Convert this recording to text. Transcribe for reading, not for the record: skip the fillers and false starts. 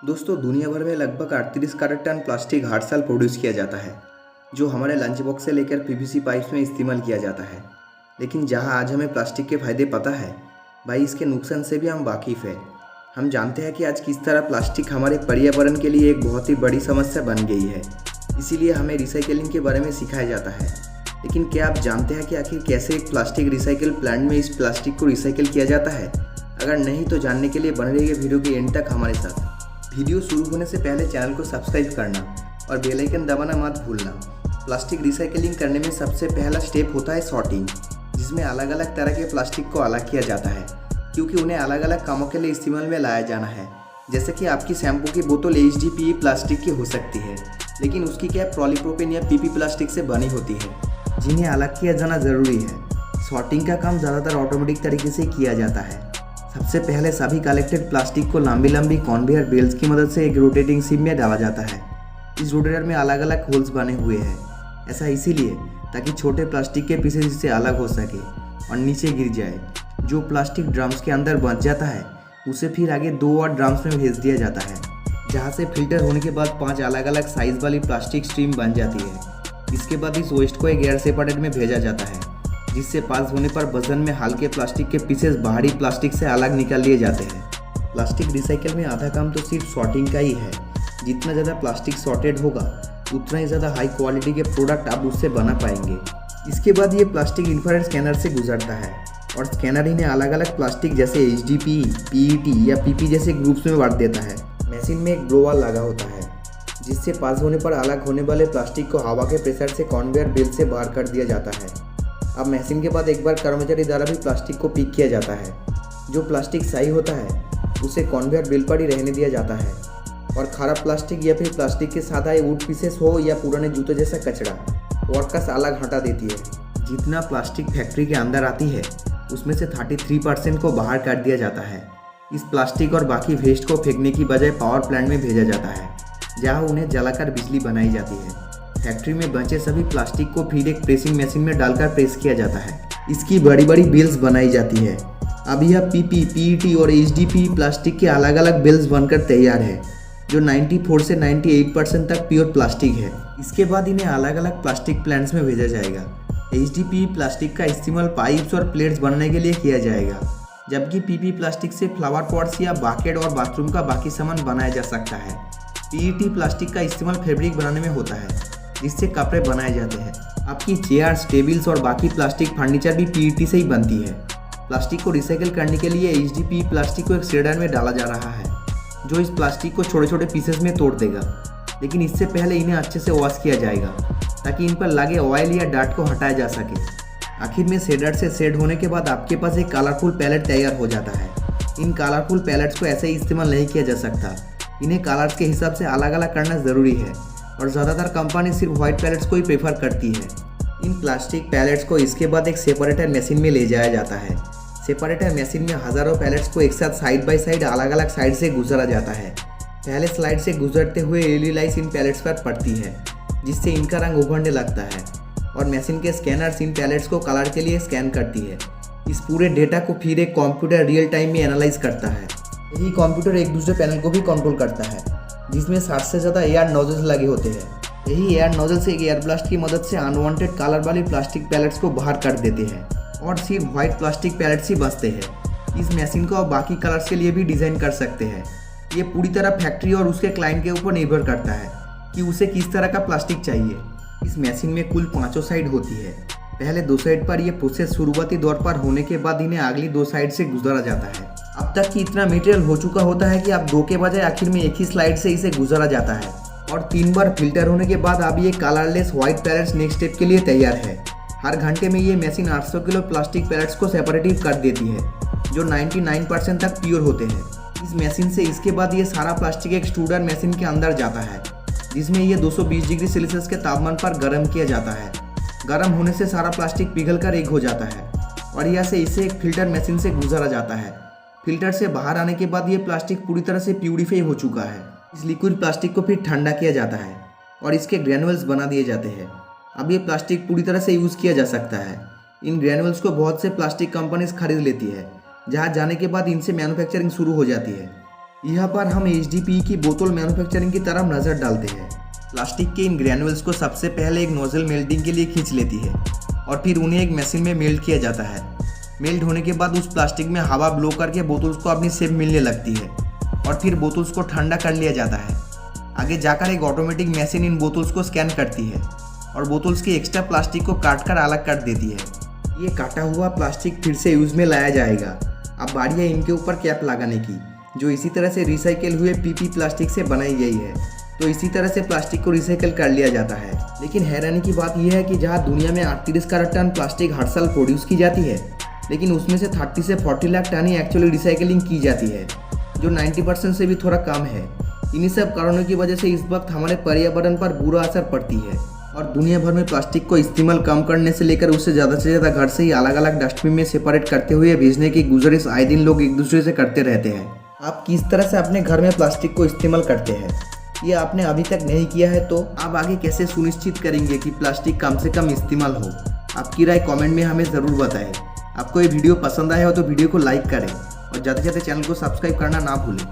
दोस्तों, दुनिया भर में लगभग 38 करोड़ टन प्लास्टिक हर साल प्रोड्यूस किया जाता है, जो हमारे लंच बॉक्स से लेकर पीवीसी पाइप्स में इस्तेमाल किया जाता है। लेकिन जहां आज हमें प्लास्टिक के फ़ायदे पता है, भाई इसके नुकसान से भी हम वाकिफ़ हैं। हम जानते हैं कि आज किस तरह प्लास्टिक हमारे पर्यावरण के लिए एक बहुत ही बड़ी समस्या बन गई है। इसीलिए हमें रिसाइकलिंग के बारे में सिखाया जाता है। लेकिन क्या आप जानते हैं कि आखिर कैसे एक प्लास्टिक रिसाइकिल प्लांट में इस प्लास्टिक को रिसाइकिल किया जाता है? अगर नहीं तो जानने के लिए बने रहिए वीडियो के एंड तक हमारे साथ। वीडियो शुरू होने से पहले चैनल को सब्सक्राइब करना और बेल आइकन दबाना मत भूलना। प्लास्टिक रिसाइकलिंग करने में सबसे पहला स्टेप होता है सॉर्टिंग, जिसमें अलग अलग तरह के प्लास्टिक को अलग किया जाता है, क्योंकि उन्हें अलग अलग कामों के लिए इस्तेमाल में लाया जाना है। जैसे कि आपकी शैम्पू की बोतल HDPE प्लास्टिक की हो सकती है, लेकिन उसकी कैप पॉलीप्रोपेन या PP प्लास्टिक से बनी होती है, जिन्हें अलग किया जाना ज़रूरी है। सॉर्टिंग का काम ज़्यादातर ऑटोमेटिक तरीके से किया जाता है। सबसे पहले सभी कलेक्टेड प्लास्टिक को लंबी लंबी कन्वेयर बेल्ट्स की मदद से एक रोटेटिंग सिम में डाला जाता है। इस रोटेटर में अलग अलग होल्स बने हुए हैं, ऐसा इसीलिए ताकि छोटे प्लास्टिक के पीसेस इससे अलग हो सके और नीचे गिर जाए। जो प्लास्टिक ड्रम्स के अंदर बच जाता है उसे फिर आगे 2 और ड्रम्स में भेज दिया जाता है, जहाँ से फिल्टर होने के बाद 5 अलग अलग साइज वाली प्लास्टिक स्ट्रीम बन जाती है। इसके बाद इस वेस्ट को एक एयर सेपरेटर में भेजा जाता है, जिससे पास होने पर वजन में हल्के प्लास्टिक के पीसेस बाहरी प्लास्टिक से अलग निकाल लिए जाते हैं। प्लास्टिक रिसाइकल में आधा काम तो सिर्फ सॉर्टिंग का ही है। जितना ज़्यादा प्लास्टिक सॉर्टेड होगा, उतना ही ज़्यादा हाई क्वालिटी के प्रोडक्ट आप उससे बना पाएंगे। इसके बाद ये प्लास्टिक इंफ्रारेड स्कैनर से गुजरता है और स्कैनर इन्हें अलग अलग प्लास्टिक जैसे HDPE, PET या PP जैसे ग्रुप्स में बांट देता है। मशीन में एक ब्लोअर लगा होता है, जिससे पास होने पर अलग होने वाले प्लास्टिक को हवा के प्रेशर से कन्वेयर बेल्ट से बाहर कर दिया जाता है। अब मशीन के बाद एक बार कर्मचारी द्वारा भी प्लास्टिक को पिक किया जाता है। जो प्लास्टिक सही होता है उसे कन्वेयर बेल्ट पर ही रहने दिया जाता है, और खराब प्लास्टिक या फिर प्लास्टिक के साथ आए वुड पीसेस हो या पुराने जूतों जैसा कचरा वर्कर्स अलग हटा देती है। जितना प्लास्टिक फैक्ट्री के अंदर आती है उसमें से 33% को बाहर काट दिया जाता है। इस प्लास्टिक और बाकी वेस्ट को फेंकने की बजाय पावर प्लांट में भेजा जाता है, जहाँ उन्हें जलाकर बिजली बनाई जाती है। फैक्ट्री में बचे सभी प्लास्टिक को फिर एक प्रेसिंग मशीन में डालकर प्रेस किया जाता है। इसकी बड़ी बड़ी बेल्स बनाई जाती है। अब यह PP, PET और HDPE प्लास्टिक के अलग अलग बेल्स बनकर तैयार है, जो 94 से 98% तक प्योर प्लास्टिक है। इसके बाद इन्हें अलग अलग प्लास्टिक प्लांट्स में भेजा जाएगा। HDPE प्लास्टिक का इस्तेमाल पाइप्स और प्लेट्स बनाने के लिए किया जाएगा, जबकि PP प्लास्टिक से फ्लावर पॉट्स या बकेट और बाथरूम का बाकी सामान बनाया जा सकता है। PET प्लास्टिक का इस्तेमाल फैब्रिक बनाने में होता है, जिससे कपड़े बनाए जाते हैं। आपकी चेयर्स, टेबल्स और बाकी प्लास्टिक फर्नीचर भी PET से ही बनती है। प्लास्टिक को रिसाइकिल करने के लिए HDPE प्लास्टिक को एक श्रेडर में डाला जा रहा है, जो इस प्लास्टिक को छोटे छोटे पीसेस में तोड़ देगा। लेकिन इससे पहले इन्हें अच्छे से वॉश किया जाएगा, ताकि इन पर लगे ऑयल या डार्ट को हटाया जा सके। आखिर में श्रेडर से सेड होने के बाद आपके पास एक कलरफुल पैलेट तैयार हो जाता है। इन कलरफुल पैलेट्स को ऐसे ही इस्तेमाल नहीं किया जा सकता। इन्हें कलर्स के हिसाब से अलग अलग करना ज़रूरी है, और ज़्यादातर कंपनी सिर्फ व्हाइट पैलेट्स को ही प्रेफर करती है। इन प्लास्टिक पैलेट्स को इसके बाद एक सेपरेटर मशीन में ले जाया जाता है। सेपरेटर मशीन में हज़ारों पैलेट्स को एक साथ साइड बाय साइड अलग अलग साइड से गुजरा जाता है। पहले स्लाइड से गुजरते हुए LED लाइट्स इन पैलेट्स पर पड़ती है, जिससे इनका रंग उभरने लगता है, और मशीन के स्कैनर्स इन पैलेट्स को कलर के लिए स्कैन करती है। इस पूरे डेटा को फिर एक कंप्यूटर रियल टाइम में एनालाइज करता है। यही कंप्यूटर एक दूसरे पैनल को भी कंट्रोल करता है, जिसमें 60 से ज़्यादा एयर नोजल्स लगे होते हैं। यही एयर नोजल्स एक एयर ब्लास्ट की मदद से अनवांटेड कलर वाली प्लास्टिक पैलेट्स को बाहर कर देते हैं, और सिर्फ व्हाइट प्लास्टिक पैलेट्स ही बचते हैं। इस मशीन को आप बाकी कलर्स के लिए भी डिज़ाइन कर सकते हैं। ये पूरी तरह फैक्ट्री और उसके क्लाइंट के ऊपर निर्भर करता है कि उसे किस तरह का प्लास्टिक चाहिए। इस मशीन में कुल 5 साइड होती है। पहले 2 साइड पर यह प्रोसेस शुरुआती दौर पर होने के बाद इन्हें अगली 2 साइड से गुजारा जाता है। अब तक कि इतना मटेरियल हो चुका होता है कि अब 2 के बजाय आखिर में एक ही स्लाइड से इसे गुजारा जाता है, और 3 बार फिल्टर होने के बाद अब ये colourless white pellets next step के लिए तैयार है। हर घंटे में ये मशीन 800 किलो प्लास्टिक पैलेट्स को सेपरेटिव कर देती है, जो 99% तक प्योर होते हैं। इस मशीन से इसके बाद ये सारा प्लास्टिक एक एक्सट्रूडर मशीन के अंदर जाता है, जिसमें ये 220 डिग्री सेल्सियस के तापमान पर गर्म किया जाता है। गर्म होने से सारा प्लास्टिक पिघलकर एक हो जाता है, और यहाँ से इसे एक फिल्टर मशीन से गुजारा जाता है। फिल्टर से बाहर आने के बाद ये प्लास्टिक पूरी तरह से प्यूरिफाई हो चुका है। इस लिक्विड प्लास्टिक को फिर ठंडा किया जाता है और इसके ग्रैनुअल्स बना दिए जाते हैं। अब ये प्लास्टिक पूरी तरह से यूज़ किया जा सकता है। इन ग्रैनुअल्स को बहुत से प्लास्टिक कंपनीज खरीद लेती है, जहाँ जाने के बाद इनसे मैन्युफैक्चरिंग शुरू हो जाती है। यहाँ पर हम HDPE की बोतल मैन्युफैक्चरिंग की तरफ नज़र डालते हैं। प्लास्टिक के इन ग्रैनुअल्स को सबसे पहले एक नोजल मेल्टिंग के लिए खींच लेती है और फिर उन्हें एक मशीन में मेल्ट किया जाता है। मेल्ट होने के बाद उस प्लास्टिक में हवा ब्लो करके बोतल्स को अपनी शेप मिलने लगती है और फिर बोतल्स को ठंडा कर लिया जाता है। आगे जाकर एक ऑटोमेटिक मशीन इन बोतल्स को स्कैन करती है और बोतल्स के एक्स्ट्रा प्लास्टिक को काट कर अलग कर देती है। ये काटा हुआ प्लास्टिक फिर से यूज़ में लाया जाएगा। अब बारी है इनके ऊपर कैप लगाने की, जो इसी तरह से रिसाइकिल हुए PP प्लास्टिक से बनाई गई है। तो इसी तरह से प्लास्टिक को रिसाइकिल कर लिया जाता है। लेकिन हैरानी की बात यह है कि जहाँ दुनिया में 38 करोड़ टन प्लास्टिक हर साल प्रोड्यूस की जाती है, लेकिन उसमें से 30 से 40 लाख टन ही एक्चुअली रिसाइकिलिंग की जाती है, जो 90% से भी थोड़ा कम है। इन्हीं सब कारणों की वजह से इस वक्त हमारे पर्यावरण पर बुरा असर पड़ती है और दुनिया भर में प्लास्टिक को इस्तेमाल कम करने से लेकर उससे ज़्यादा से ज़्यादा घर से ही अलग अलग डस्टबिन में सेपरेट करते हुए भेजने की गुजारिश आए दिन लोग एक दूसरे से करते रहते हैं। आप किस तरह से अपने घर में प्लास्टिक को इस्तेमाल करते हैं, ये आपने अभी तक नहीं किया है तो आप आगे कैसे सुनिश्चित करेंगे कि प्लास्टिक कम से कम इस्तेमाल हो? आपकी राय कमेंट में हमें ज़रूर बताएं। आपको ये वीडियो पसंद आया हो तो वीडियो को लाइक करें और ज़्यादा से ज़्यादा चैनल को सब्सक्राइब करना ना भूलें।